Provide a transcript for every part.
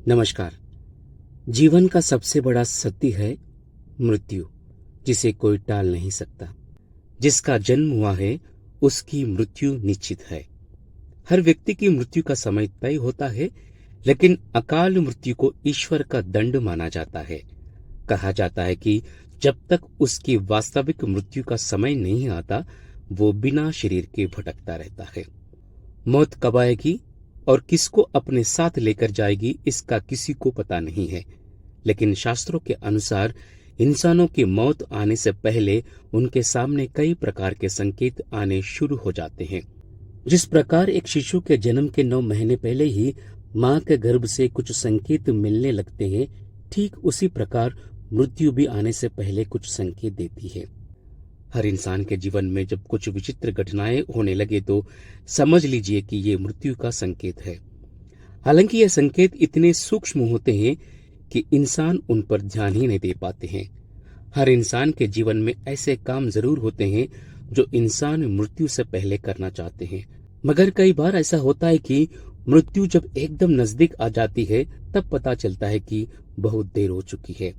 नमस्कार। जीवन का सबसे बड़ा सत्य है मृत्यु, जिसे कोई टाल नहीं सकता। जिसका जन्म हुआ है उसकी मृत्यु निश्चित है। हर व्यक्ति की मृत्यु का समय तय होता है, लेकिन अकाल मृत्यु को ईश्वर का दंड माना जाता है। कहा जाता है कि जब तक उसकी वास्तविक मृत्यु का समय नहीं आता, वो बिना शरीर के भटकता रहता है। मौत कब आएगी और किसको अपने साथ लेकर जाएगी, इसका किसी को पता नहीं है। लेकिन शास्त्रों के अनुसार इंसानों की मौत आने से पहले उनके सामने कई प्रकार के संकेत आने शुरू हो जाते हैं। जिस प्रकार एक शिशु के जन्म के 9 महीने पहले ही मां के गर्भ से कुछ संकेत मिलने लगते हैं, ठीक उसी प्रकार मृत्यु भी आने से पहले कुछ संकेत देती है। हर इंसान के जीवन में जब कुछ विचित्र घटनाएं होने लगे तो समझ लीजिए कि ये मृत्यु का संकेत है। हालांकि ये संकेत इतने सूक्ष्म होते हैं कि इंसान उन पर ध्यान ही नहीं दे पाते हैं। हर इंसान के जीवन में ऐसे काम जरूर होते हैं जो इंसान मृत्यु से पहले करना चाहते हैं, मगर कई बार ऐसा होता है कि मृत्यु जब एकदम नजदीक आ जाती है तब पता चलता है कि बहुत देर हो चुकी है।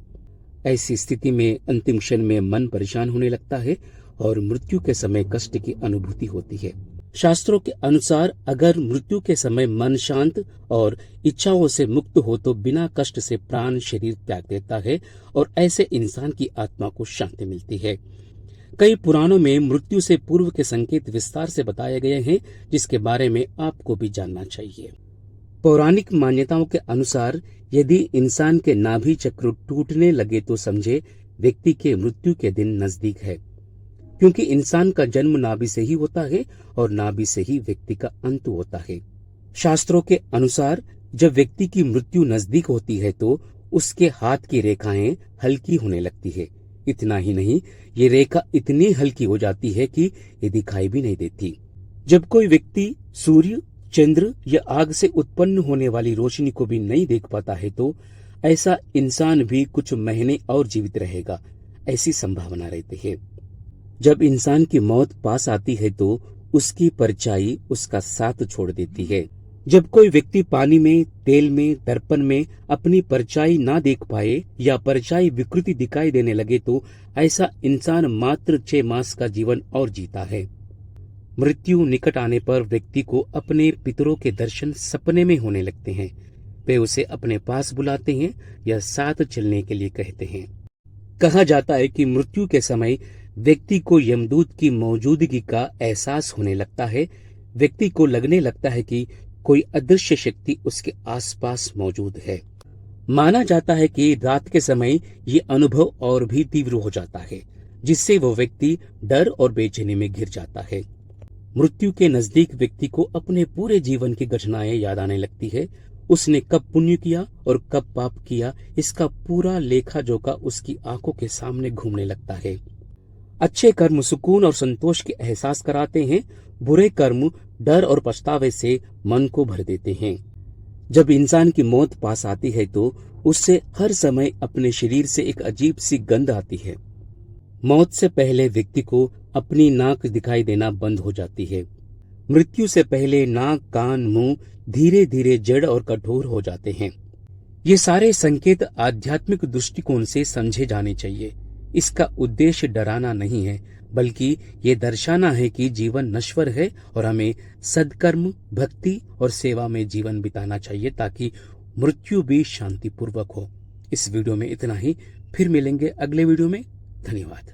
ऐसी स्थिति में अंतिम क्षण में मन परेशान होने लगता है और मृत्यु के समय कष्ट की अनुभूति होती है। शास्त्रों के अनुसार अगर मृत्यु के समय मन शांत और इच्छाओं से मुक्त हो तो बिना कष्ट से प्राण शरीर त्याग देता है और ऐसे इंसान की आत्मा को शांति मिलती है। कई पुराणों में मृत्यु से पूर्व के संकेत विस्तार से बताए गए हैं, जिसके बारे में आपको भी जानना चाहिए। पौराणिक मान्यताओं के अनुसार यदि इंसान के नाभि चक्र टूटने लगे तो समझे व्यक्ति के मृत्यु के दिन नजदीक है, क्योंकि इंसान का जन्म नाभि से ही होता है और नाभि से ही व्यक्ति का अंत होता है। शास्त्रों के अनुसार जब व्यक्ति की मृत्यु नजदीक होती है तो उसके हाथ की रेखाएं हल्की होने लगती है। इतना ही नहीं, ये रेखा इतनी हल्की हो जाती है कि ये दिखाई भी नहीं देती। जब कोई व्यक्ति सूर्य, चंद्र या आग से उत्पन्न होने वाली रोशनी को भी नहीं देख पाता है तो ऐसा इंसान भी कुछ महीने और जीवित रहेगा, ऐसी संभावना रहती है। जब इंसान की मौत पास आती है तो उसकी परछाई उसका साथ छोड़ देती है। जब कोई व्यक्ति पानी में, तेल में, दर्पण में अपनी परछाई ना देख पाए या परछाई विकृति दिखाई देने लगे तो ऐसा इंसान मात्र 6 मास का जीवन और जीता है। मृत्यु निकट आने पर व्यक्ति को अपने पितरों के दर्शन सपने में होने लगते हैं। वे उसे अपने पास बुलाते हैं या साथ चलने के लिए कहते हैं। कहा जाता है कि मृत्यु के समय व्यक्ति को यमदूत की मौजूदगी का एहसास होने लगता है। व्यक्ति को लगने लगता है कि कोई अदृश्य शक्ति उसके आसपास मौजूद है। माना जाता है कि रात के समय ये अनुभव और भी तीव्र हो जाता है, जिससे वो व्यक्ति डर और बेचैनी में घिर जाता है। मृत्यु के नजदीक व्यक्ति को अपने पूरे जीवन की घटनाएं याद आने लगती है। उसने कब पुण्य किया और कब पाप किया, इसका पूरा लेखा जोखा उसकी आंखों के सामने घूमने लगता है। अच्छे कर्म सुकून और संतोष के एहसास कराते हैं, बुरे कर्म डर और पछतावे से मन को भर देते हैं। जब इंसान की मौत पास आती है तो उससे हर समय अपने शरीर से एक अजीब सी गंध आती है। मौत से पहले व्यक्ति को अपनी नाक दिखाई देना बंद हो जाती है। मृत्यु से पहले नाक, कान, मुंह धीरे धीरे जड़ और कठोर हो जाते हैं। ये सारे संकेत आध्यात्मिक दृष्टिकोण से समझे जाने चाहिए। इसका उद्देश्य डराना नहीं है, बल्कि ये दर्शाना है कि जीवन नश्वर है और हमें सद्कर्म, भक्ति और सेवा में जीवन बिताना चाहिए ताकि मृत्यु भी शांतिपूर्वक हो। इस वीडियो में इतना ही। फिर मिलेंगे अगले वीडियो में। धन्यवाद।